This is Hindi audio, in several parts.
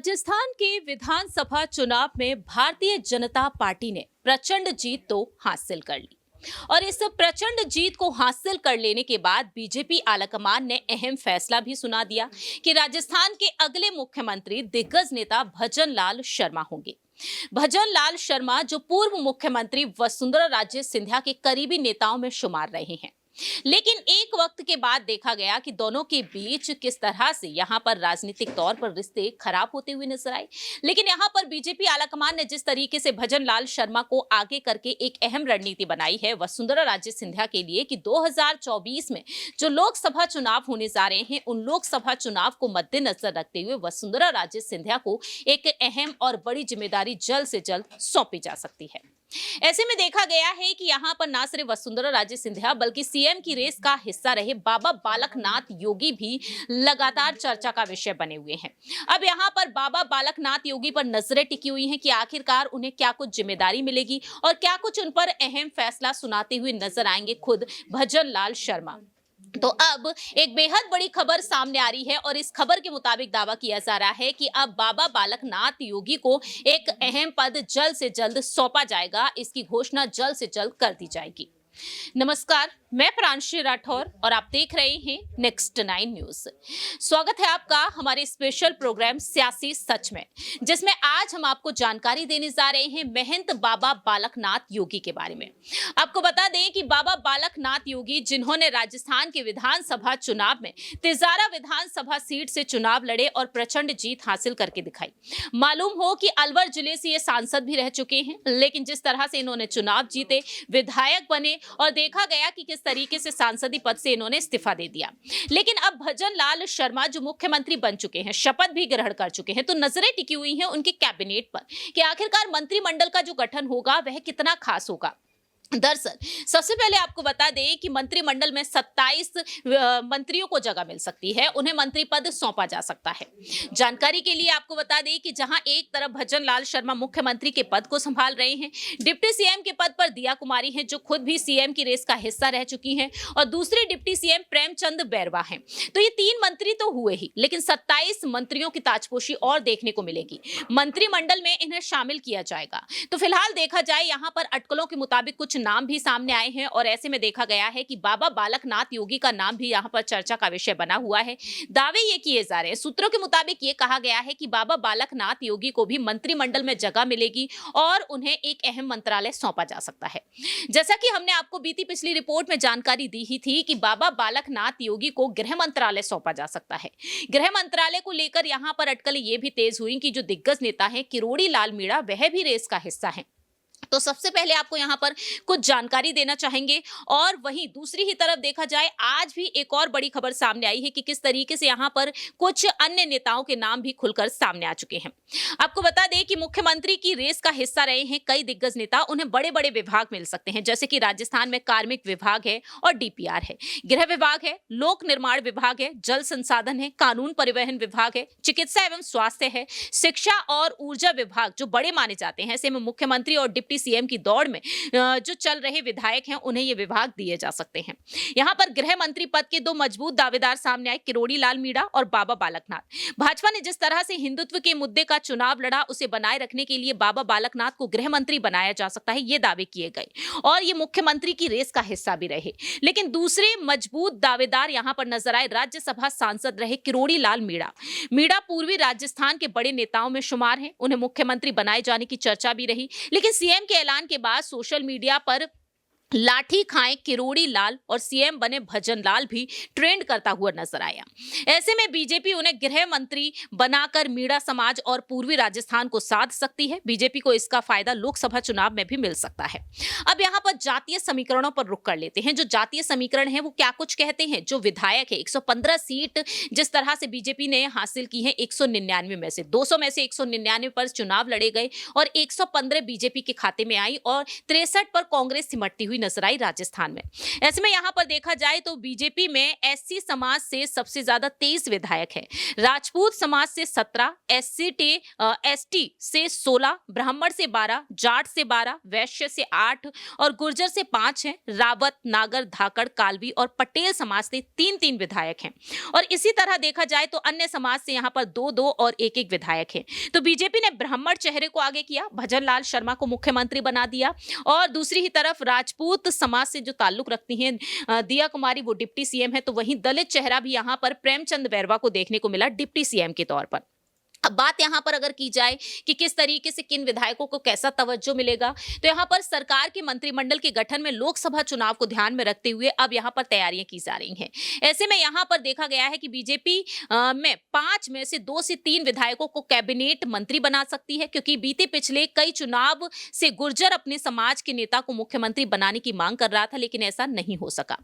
राजस्थान के विधानसभा चुनाव में भारतीय जनता पार्टी ने प्रचंड जीत तो हासिल कर ली और इस प्रचंड जीत को हासिल कर लेने के बाद बीजेपी आलाकमान ने अहम फैसला भी सुना दिया कि राजस्थान के अगले मुख्यमंत्री दिग्गज नेता भजन लाल शर्मा होंगे। भजन लाल शर्मा जो पूर्व मुख्यमंत्री वसुंधरा राजे सिंधिया के करीबी नेताओं में शुमार रहे हैं, लेकिन एक वक्त के बाद देखा गया कि दोनों के बीच किस तरह से यहां पर राजनीतिक तौर पर रिश्ते खराब होते हुए नजर आए। लेकिन यहां पर बीजेपी आलाकमान ने जिस तरीके से भजन लाल शर्मा को आगे करके एक अहम रणनीति बनाई है वसुंधरा राजे सिंधिया के लिए कि 2024 में जो लोकसभा चुनाव होने जा रहे हैं, उन लोकसभा चुनाव को मद्देनजर रखते हुए वसुंधरा राजे सिंधिया को एक अहम और बड़ी जिम्मेदारी जल्द से जल्द सौंपी जा सकती है। ऐसे में देखा गया है कि यहां पर ना सिर्फ वसुंधरा राजे सिंधिया बल्कि सीएम की रेस का हिस्सा रहे बाबा बालकनाथ योगी भी लगातार चर्चा का विषय बने हुए हैं। अब यहां पर बाबा बालकनाथ योगी पर नजरें टिकी हुई हैं कि आखिरकार उन्हें क्या कुछ जिम्मेदारी मिलेगी और क्या कुछ उन पर अहम फैसला सुनाते हुए नजर आएंगे खुद भजन लाल शर्मा। तो अब एक बेहद बड़ी खबर सामने आ रही है और इस खबर के मुताबिक दावा किया जा रहा है कि अब बाबा बालकनाथ योगी को एक अहम पद जल्द से जल्द सौंपा जाएगा। इसकी घोषणा जल्द से जल्द कर दी जाएगी। नमस्कार, मैं प्रांशी राठौर और आप देख रहे हैं नेक्स्ट 9 न्यूज। स्वागत है आपका हमारे स्पेशल प्रोग्राम सियासी सच में, जिसमें आज हम आपको जानकारी देने जा रहे हैं महंत बाबा बालकनाथ योगी के बारे में। आपको बता दें कि बाबा बालकनाथ योगी जिन्होंने राजस्थान के विधानसभा चुनाव में तिजारा विधानसभा सीट से चुनाव लड़े और प्रचंड जीत हासिल करके दिखाई। मालूम हो कि अलवर जिले से ये सांसद भी रह चुके हैं, लेकिन जिस तरह से इन्होंने चुनाव जीते, विधायक बने और देखा गया कि किस तरीके से सांसदी पद से इन्होंने इस्तीफा दे दिया। लेकिन अब भजन लाल शर्मा जो मुख्यमंत्री बन चुके हैं, शपथ भी ग्रहण कर चुके हैं, तो नजरें टिकी हुई हैं उनके कैबिनेट पर कि आखिरकार मंत्रिमंडल का जो गठन होगा वह कितना खास होगा। दरअसल सबसे पहले आपको बता दें कि मंत्रिमंडल में 27 मंत्रियों को जगह मिल सकती है, उन्हें मंत्री पद सौंपा जा सकता है। जानकारी के लिए आपको बता दें कि जहां एक तरफ भजन लाल शर्मा मुख्यमंत्री के पद को संभाल रहे हैं, डिप्टी सीएम के पद पर दिया कुमारी हैं जो खुद भी सीएम की रेस का हिस्सा रह चुकी हैं, और दूसरे डिप्टी सीएम प्रेमचंद बैरवा हैं। तो ये 3 मंत्री तो हुए ही, लेकिन 27 मंत्रियों की ताजपोशी और देखने को मिलेगी। मंत्रिमंडल में इन्हें शामिल किया जाएगा। तो फिलहाल देखा जाए यहां पर अटकलों के मुताबिक कुछ नाम भी सामने आए हैं और ऐसे में देखा गया है कि बाबा बालकनाथ योगी का नाम भी यहां पर चर्चा का विषय बना हुआ है। दावे ये किए जा रहे हैं, सूत्रों के मुताबिक ये कहा गया है कि बाबा बालकनाथ योगी को भी मंत्रिमंडल में जगह मिलेगी और उन्हें एक अहम मंत्रालय सौंपा जा सकता है। जैसा कि हमने आपको बीती पिछली रिपोर्ट में जानकारी दी ही थी कि बाबा बालकनाथ योगी को गृह मंत्रालय सौंपा जा सकता है। गृह मंत्रालय को लेकर यहां पर अटकलें ये भी तेज हुई कि जो दिग्गज नेता है किरोड़ी लाल मीणा, वह भी रेस का हिस्सा है। तो सबसे पहले आपको यहां पर कुछ जानकारी देना चाहेंगे। और वहीं दूसरी ही तरफ देखा जाए, आज भी एक और बड़ी खबर सामने आई है कि किस तरीके से यहां पर कुछ अन्य नेताओं के नाम भी खुलकर सामने आ चुके हैं। आपको बता दें कि मुख्यमंत्री की रेस का हिस्सा रहे हैं कई दिग्गज नेता, उन्हें बड़े बड़े विभाग मिल सकते हैं, जैसे कि राजस्थान में कार्मिक विभाग है और डीपीआर है, गृह विभाग है, लोक निर्माण विभाग है, जल संसाधन है, कानून परिवहन विभाग है, चिकित्सा एवं स्वास्थ्य है, शिक्षा और ऊर्जा विभाग जो बड़े माने जाते हैं। ऐसे में मुख्यमंत्री और डिप्टी सीएम की दौड़ में जो चल रहे विधायक हैं, उन्हें ये विभाग दिए जा सकते हैं। यहां पर गृह मंत्री पद के 2 मजबूत दावेदार सामने आए, किरोड़ी लाल मीणा और बाबा बालकनाथ। भाजपा ने जिस तरह से हिंदुत्व के मुद्दे का चुनाव लड़ा, उसे बनाए रखने के लिए बाबा बालकनाथ को गृह मंत्री बनाया जा सकता है, ये दावे किए गए और ये मुख्यमंत्री की रेस का हिस्सा भी रहे। लेकिन दूसरे मजबूत दावेदार यहां पर नजर आए, राज्यसभा सांसद रहे किरोड़ी लाल मीणा। मीणा पूर्वी राजस्थान के बड़े नेताओं में शुमार हैं, उन्हें मुख्यमंत्री बनाए जाने की चर्चा भी रही। लेकिन सीएम के ऐलान के बाद सोशल मीडिया पर लाठी खाएं किरोड़ी लाल और सीएम बने भजन लाल भी ट्रेंड करता हुआ नजर आया। ऐसे में बीजेपी उन्हें गृह मंत्री बनाकर मीणा समाज और पूर्वी राजस्थान को साध सकती है। बीजेपी को इसका फायदा लोकसभा चुनाव में भी मिल सकता है। अब यहां पर जातीय समीकरणों पर रुख कर लेते हैं। जो जातीय समीकरण है वो क्या कुछ कहते हैं। जो विधायक है, 115 सीट जिस तरह से बीजेपी ने हासिल की है, 199 में से 200 में से 199 पर चुनाव लड़े गए और 115 बीजेपी के खाते में आई और 63 पर कांग्रेस सिमटती हुई नजर आई राजस्थान में। ऐसे में यहाँ पर देखा जाए तो बीजेपी में एससी समाज से सबसे ज्यादा 23 विधायक हैं, राजपूत समाज से 17, एसटी से 16, ब्राह्मण से 12, जाट से 12, वैश्य से 8 और गुर्जर से 5 हैं। रावत, नागर, धाकड़, कालवी और पटेल समाज से 3-3 विधायक हैं और इसी तरह देखा जाए तो अन्य समाज से यहाँ पर 2-2 और 1-1 विधायक हैं। तो बीजेपी ने ब्राह्मण चेहरे को आगे किया, भजन लाल शर्मा को मुख्यमंत्री बना दिया और दूसरी ही तरफ राजपूत समाज से जो ताल्लुक रखती हैं दिया कुमारी, वो डिप्टी सीएम है। तो वहीं दलित चेहरा भी यहाँ पर प्रेमचंद बैरवा को देखने को मिला डिप्टी सीएम के तौर पर। अब बात यहाँ पर अगर की जाए कि किस तरीके से किन विधायकों को कैसा तवज्जो मिलेगा, तो यहाँ पर सरकार के मंत्रिमंडल के गठन में लोकसभा चुनाव को ध्यान में रखते हुए अब यहाँ पर तैयारियां की जा रही हैं। ऐसे में यहाँ पर देखा गया है कि बीजेपी में 5 में से 2 से 3 विधायकों को कैबिनेट मंत्री बना सकती है, क्योंकि बीते पिछले कई चुनाव से गुर्जर अपने समाज के नेता को मुख्यमंत्री बनाने की मांग कर रहा था, लेकिन ऐसा नहीं हो सका।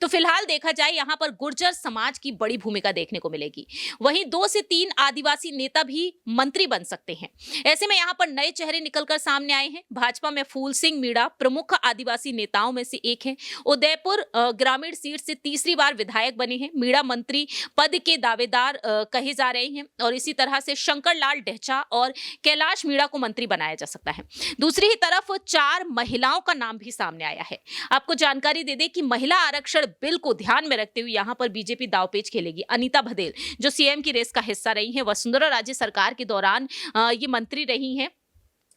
तो फिलहाल देखा जाए यहाँ पर गुर्जर समाज की बड़ी भूमिका देखने को मिलेगी। वहीं 2 से 3 आदिवासी नेता भी मंत्री बन सकते हैं। ऐसे में यहां पर नए चेहरे निकलकर सामने आए हैं। भाजपा में फूल सिंह मीणा प्रमुख आदिवासी नेताओं में से एक हैं। उदयपुर ग्रामीण सीट से तीसरी बार विधायक बने हैं। मीणा मंत्री पद के दावेदार कहे जा रहे हैं और इसी तरह से शंकर लाल ढेंचा और कैलाश मीणा को मंत्री बनाया जा सकता है। दूसरी ही तरफ 4 महिलाओं का नाम भी सामने आया है। आपको जानकारी दे दें कि महिला आरक्षण बिल को ध्यान में रखते हुए यहां पर बीजेपी दांवपेच खेलेगी। अनीता बघेल जो सीएम की रेस का हिस्सा रही हैं, वसुंधरा राजे सरकार के दौरान ये मंत्री रही हैं।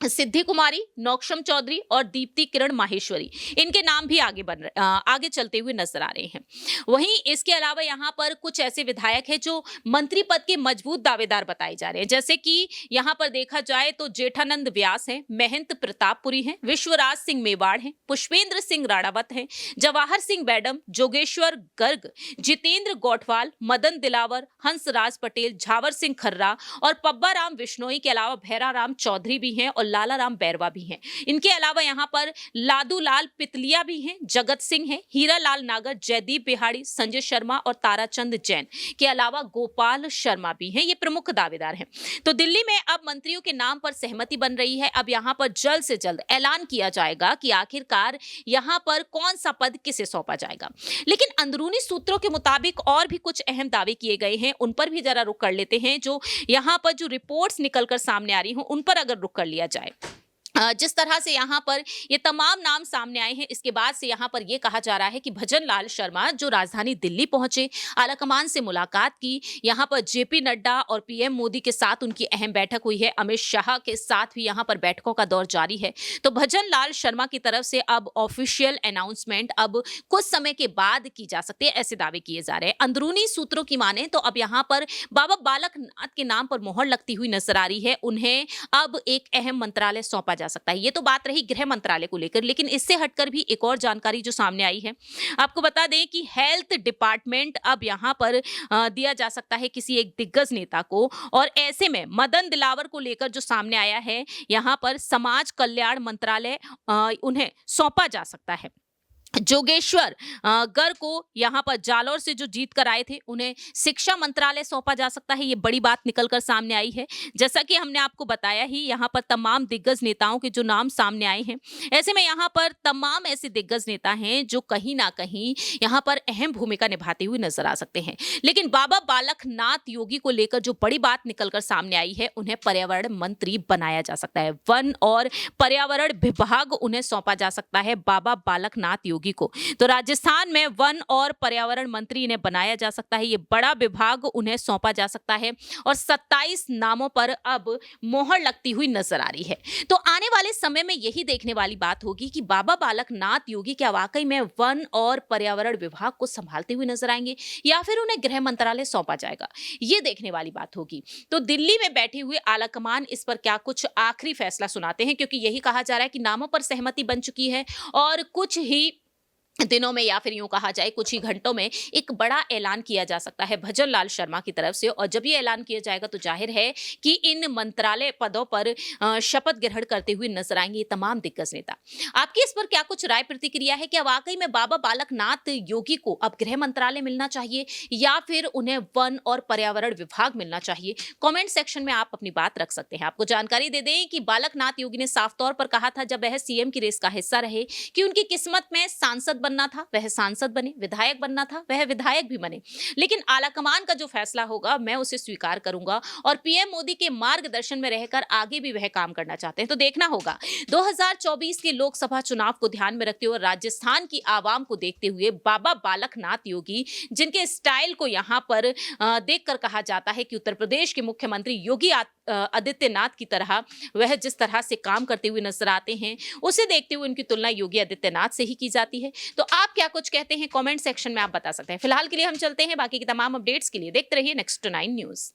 सिद्धि कुमारी, नौक्षम चौधरी और दीप्ति किरण माहेश्वरी, इनके नाम भी आगे चलते हुए नजर आ रहे हैं। वहीं इसके अलावा यहाँ पर कुछ ऐसे विधायक हैं जो मंत्री पद के मजबूत दावेदार बताए जा रहे हैं, जैसे कि यहाँ पर देखा जाए तो जेठानंद व्यास हैं, महंत प्रतापपुरी हैं, विश्वराज सिंह मेवाड़ हैं, पुष्पेंद्र सिंह राणावत हैं, जवाहर सिंह बैडम, जोगेश्वर गर्ग, जितेंद्र गौठवाल, मदन दिलावर, हंसराज पटेल, झावर सिंह खर्रा और पब्बा राम बिश्नोई के अलावा भैरा राम चौधरी भी हैं और लाला राम बैरवा भी हैं। इनके अलावा यहाँ पर लादू लाल पितलिया भी हैं, जगत सिंह हैं, हीरा लाल नागर, जयदीप बिहाड़ी, संजय शर्मा और ताराचंद जैन के अलावा गोपाल शर्मा भी हैं। ये प्रमुख दावेदार हैं। तो दिल्ली में अब मंत्रियों के नाम पर सहमति बन रही है। अब यहाँ पर जल्द से जल्द ऐलान किया जाएगा कि आखिरकार यहाँ पर कौन सा पद किसे सौंपा जाएगा। लेकिन अंदरूनी सूत्रों के मुताबिक और भी कुछ अहम दावे किए गए हैं, उन पर भी जरा रुक कर लेते हैं। जो यहाँ पर जो रिपोर्ट्स निकलकर सामने आ रही हो उन पर अगर रुक कर लिया जाए, जिस तरह से यहाँ पर ये तमाम नाम सामने आए हैं, इसके बाद से यहाँ पर ये कहा जा रहा है कि भजन लाल शर्मा जो राजधानी दिल्ली पहुंचे, आलाकमान से मुलाकात की, यहाँ पर जेपी नड्डा और पीएम मोदी के साथ उनकी अहम बैठक हुई है, अमित शाह के साथ भी यहाँ पर बैठकों का दौर जारी है। तो भजन लाल शर्मा की तरफ से अब ऑफिशियल अनाउंसमेंट अब कुछ समय के बाद की जा सकती है, ऐसे दावे किए जा रहे हैं। अंदरूनी सूत्रों की माने तो अब यहाँ पर बाबा बालक नाथ के नाम पर मोहर लगती हुई नजर आ रही है। उन्हें अब एक अहम मंत्रालय सौंपा जा सकता है। ये तो बात रही गृह मंत्रालय को लेकर, लेकिन इससे हटकर भी एक और जानकारी जो सामने आई है, आपको बता दें कि हेल्थ डिपार्टमेंट अब यहां पर दिया जा सकता है किसी एक दिग्गज नेता को। और ऐसे में मदन दिलावर को लेकर जो सामने आया है, यहां पर समाज कल्याण मंत्रालय उन्हें सौंपा जा सकता है। जोगेश्वर गर्ग को यहां पर जालौर से जो जीत कर आए थे, उन्हें शिक्षा मंत्रालय सौंपा जा सकता है। ये बड़ी बात निकलकर सामने आई है। जैसा कि हमने आपको बताया ही, यहां पर तमाम दिग्गज नेताओं के जो नाम सामने आए हैं, ऐसे में यहां पर तमाम ऐसे दिग्गज नेता हैं जो कहीं ना कहीं यहां पर अहम भूमिका निभाते हुए नजर आ सकते हैं। लेकिन बाबा बालक नाथ योगी को लेकर जो बड़ी बात निकलकर सामने आई है, उन्हें पर्यावरण मंत्री बनाया जा सकता है। वन और पर्यावरण विभाग उन्हें सौंपा जा सकता है बाबा बालक नाथ योगी को। तो राजस्थान में वन और पर्यावरण मंत्री इन्हें बनाया जा सकता है। ये बड़ा विभाग उन्हें सौंपा जा सकता है और 27 नामों पर अब मोहर लगती हुई नजर आ रही है। तो आने वाले समय में यही देखने वाली बात होगी कि बाबा बालक नाथ योगी क्या वाकई में वन और पर्यावरण विभाग को संभालते हुए नजर आएंगे या फिर उन्हें गृह मंत्रालय सौंपा जाएगा। ये देखने वाली बात होगी। तो दिल्ली में बैठे हुए आलाकमान इस पर क्या कुछ आखिरी फैसला सुनाते हैं, क्योंकि यही कहा जा रहा है कि नामों पर सहमति बन चुकी है और कुछ ही दिनों में या फिर यूं कहा जाए कुछ ही घंटों में एक बड़ा ऐलान किया जा सकता है भजन लाल शर्मा की तरफ से। और जब ये ऐलान किया जाएगा तो जाहिर है कि इन मंत्रालय पदों पर शपथ ग्रहण करते हुए नजर आएंगे ये तमाम दिग्गज नेता। आपकी इस पर क्या कुछ राय प्रतिक्रिया है? क्या वाकई में बाबा बालकनाथ योगी को अब गृह मंत्रालय मिलना चाहिए या फिर उन्हें वन और पर्यावरण विभाग मिलना चाहिए? कमेंट सेक्शन में आप अपनी बात रख सकते हैं। आपको जानकारी दे दें कि बालकनाथ योगी ने साफ तौर पर कहा था जब वह सीएम की रेस का हिस्सा रहे कि उनकी किस्मत में सांसद बनना था, वह सांसद बने, विधायक बनना था, वह विधायक भी बने। लेकिन आलाकमान का जो फैसला होगा मैं उसे स्वीकार करूंगा और पीएम मोदी के मार्गदर्शन में रहकर आगे भी वह काम करना चाहते हैं। तो देखना होगा 2024 के लोकसभा चुनाव को ध्यान में रखते हुए राजस्थान की आवाम को देखते हुए बाबा बालकनाथ योगी जिनके स्टाइल को यहाँ पर देखकर कहा जाता है कि उत्तर प्रदेश के मुख्यमंत्री योगी आदित्यनाथ की तरह वह जिस तरह से काम करते हुए नजर आते हैं उसे देखते हुए उनकी तुलना योगी आदित्यनाथ से ही की जाती है। तो आप क्या कुछ कहते हैं कमेंट सेक्शन में आप बता सकते हैं। फिलहाल के लिए हम चलते हैं, बाकी की तमाम अपडेट्स के लिए देखते रहिए नेक्स्ट 9 न्यूज।